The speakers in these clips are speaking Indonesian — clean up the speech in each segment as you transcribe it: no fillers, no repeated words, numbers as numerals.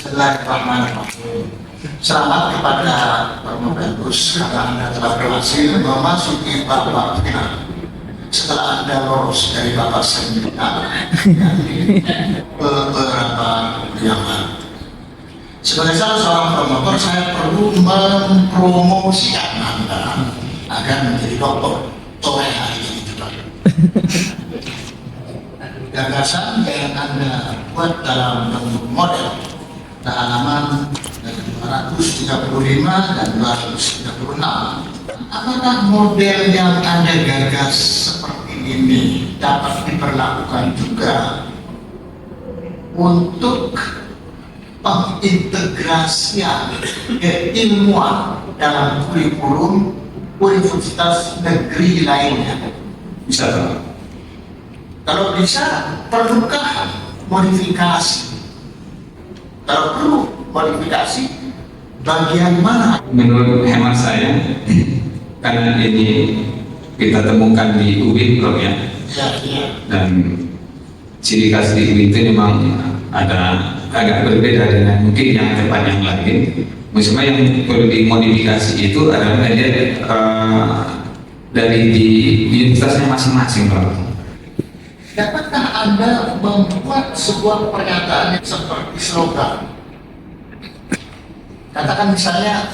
Bismillahirrahmanirrahim. Selamat kepada Romo Petrus karena Anda telah berhasil memasuki babak final. Setelah Anda lolos dari babak semifinal beberapa yang lalu. Sebagai salah seorang promotor, saya perlu mempromosikan Anda agar menjadi dokter sore hari ini juga. Gagasan yang Anda buat dalam bentuk model halaman 235 dan 236. Apakah model yang Anda gagas seperti ini dapat diperlakukan juga untuk pengintegrasian keilmuan dalam kurikulum universitas negeri lainnya? Bisa dong. Kalau bisa, perlukah modifikasi? Kalau perlu modifikasi, bagian mana? Menurut hemat saya, karena ini kita temukan di UIN, Bro, ya. Dan ciri khas di UIN itu memang ada agak berbeda dengan mungkin yang tempat yang lain. Misalnya yang perlu dimodifikasi itu adalah dari di universitasnya masing-masing, Bro. Dapatkah Anda membuat sebuah pernyataan yang seperti slogan? Katakan misalnya,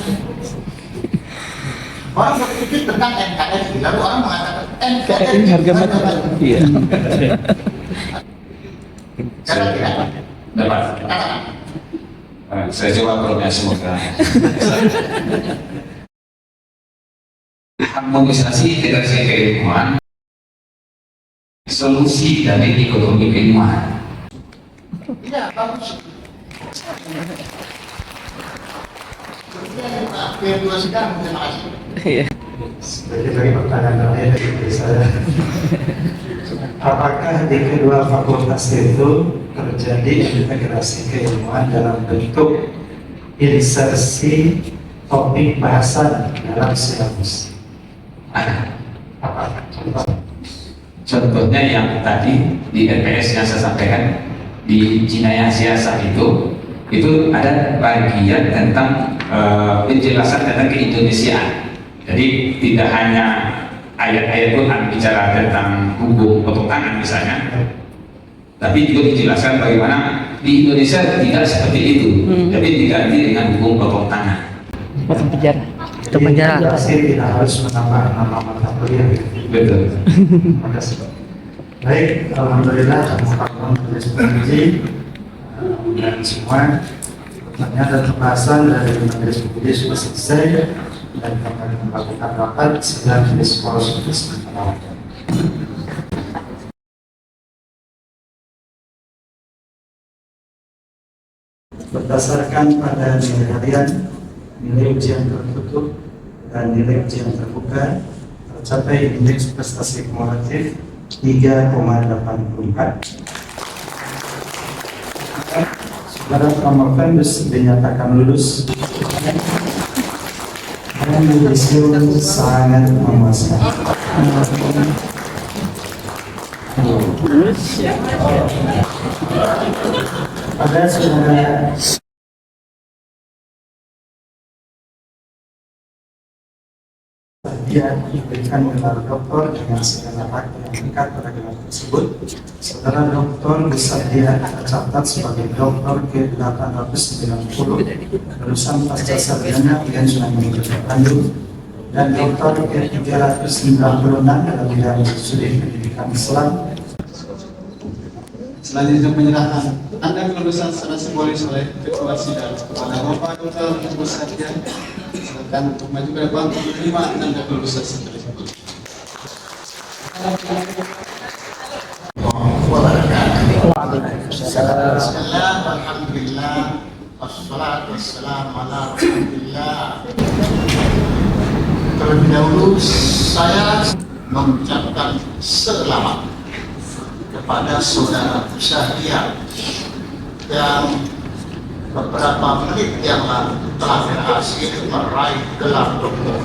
orang berpikir tentang NKRI, lalu orang mengatakan NKRI harga mati. Iya. Cara tidak? Dapat. Saya coba perutnya semoga. Harmonisasi integrasi keilmuan, solusi dari ekonomi keilmuan. Iya, bagus. Kedua sedang, terima kasih. Sebagai pertanyaan terakhir dari saya, apakah di kedua fakultas itu terjadi integrasi keilmuan dalam bentuk insersi topik bahasan dalam silabus? Ada. Apa? Contohnya yang tadi di NPS yang saya sampaikan di Jinayah Siasat itu ada bagian tentang penjelasan tentang keindonesiaan. Jadi tidak hanya ayat-ayat Quran bicara tentang hukum potong tangan misalnya, tapi juga dijelaskan bagaimana di Indonesia tidak seperti itu, tapi diganti dengan hukum potong tangan. Potong penjara. Potong penjara. Pasti tidak harus menambah nama mata kuliah. Betul. Terima kasih. Baik, alhamdulillah teman-teman tulis penguji dan semua pertanyaan dan pembahasan dari majelis penguji sudah selesai dan kami akan melakukan rapat sedang diskusi bersama. Berdasarkan pada nilai harian, nilai ujian tertutup dan nilai ujian terbuka tercapai indeks prestasi kumulatif 3,84. Saudara promoven dinyatakan lulus dan hasil sangat memuaskan. Pada saudara dia diberikan gelar doktor dengan segala hak yang mengikat pada gelar tersebut. Saudara Doktor Busadia tercatat sebagai doktor ke-890 lulusan pasca sarjana dengan Sunan Gunung Bandung dan doktor ke-396 dalam bidang studi pendidikan Islam. Selanjutnya penyerahan tanda kelulusan secara simbolis oleh Ketua Sidang kepada Bapak Dr. Busadia. Silakan untuk maju ke depan untuk menerima tanda kelulusan tersebut. Alhamdulillah, wassalatu wassalamu ala Rasulillah. Terlebih dahulu saya mengucapkan selamat kepada saudara Busadia yang beberapa menit yang lalu telah berhasil meraih gelar doktor.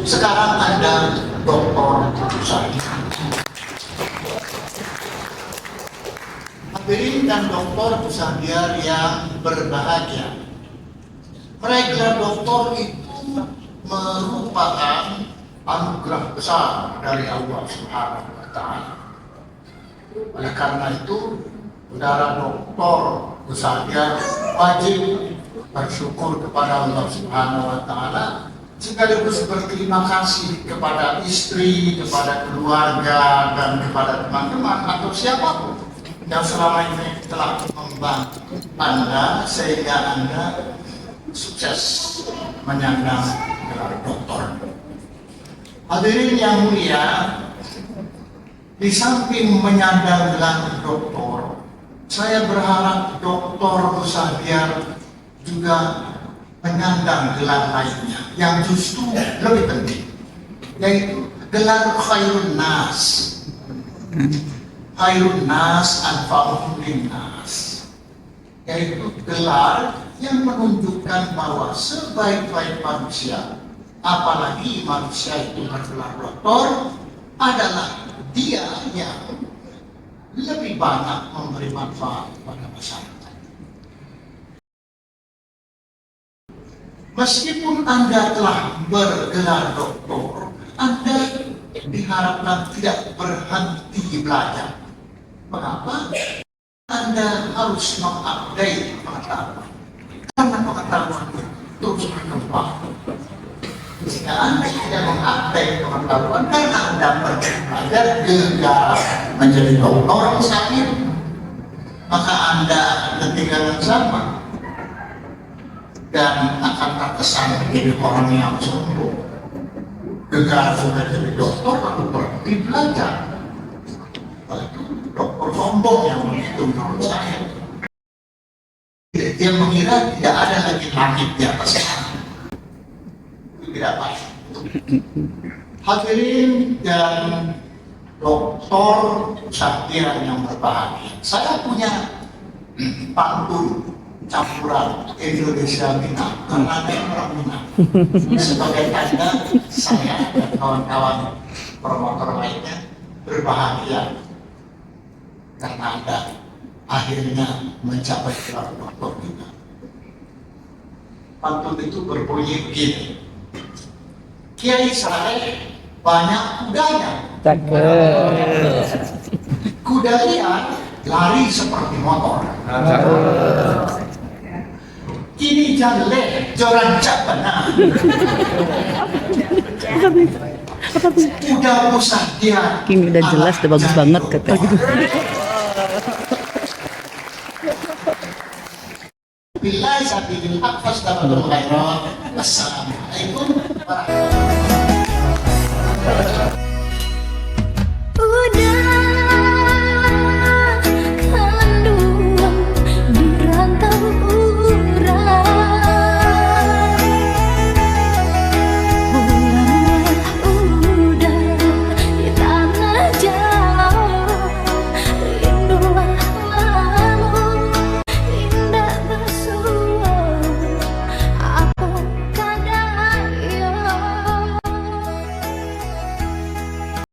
Sekarang Anda Doktor Busadia. Hadirin dan Doktor Busadia yang berbahagia. Meraih gelar doktor itu merupakan anugerah besar dari Allah Subhanahu wa Ta'ala. Oleh karena itu, saudara doktor Gusadia wajib bersyukur kepada Allah Subhanahu wa Ta'ala, sekaligus berterima kasih kepada istri, kepada keluarga, dan kepada teman-teman atau siapapun yang selama ini telah membantu Anda sehingga Anda sukses menyandang gelar doktor. Hadirin yang mulia, di samping menyandang gelar doktor, saya berharap Doktor Gusadia juga menyandang gelar lainnya yang justru lebih penting, yaitu gelar Khairun Nas. Khairun Nas anfa'uhum linnas, yaitu gelar yang menunjukkan bahwa sebaik-baik manusia, apalagi manusia itu bergelar doktor, adalah dia yang lebih banyak memberi manfaat pada masyarakat. Meskipun Anda telah bergelar doktor, Anda diharapkan tidak berhenti belajar. Mengapa? Anda harus mengupdate pengetahuan. Karena pengetahuan itu terus berkembang. Jika Anda tidak mengupdate pengetahuan karena Anda belajar gagal menjadi doktor misalnya, maka Anda akan ketinggalan zaman dan akan terkesan menjadi orang yang sombong. Gagal sudah jadi doktor lalu berhenti belajar. Itu dokter sombong yang begitu menurut saya. Dia mengira tidak ada lagi langit di atas sana. Itu tidak baik. Hadirin dan Doktor Gusadia yang berbahagia, saya punya pantun campuran Indonesia Minang karena ada orang Minang. Sebagai tanda saya dan kawan-kawan promotor lainnya berbahagia karena Anda akhirnya mencapai gelar doktor juga. Pantun itu berbunyi begini: Kiai Saleh banyak kudanya, kuda liar lari seperti motor. Ini jelek, jorancak benar. Kuda Gusadia. Kini udah jelas, udah bagus banget katanya. Bila saat ini hak fastabul khairat. Wassalamualaikum warahmatullahi wabarakatuh.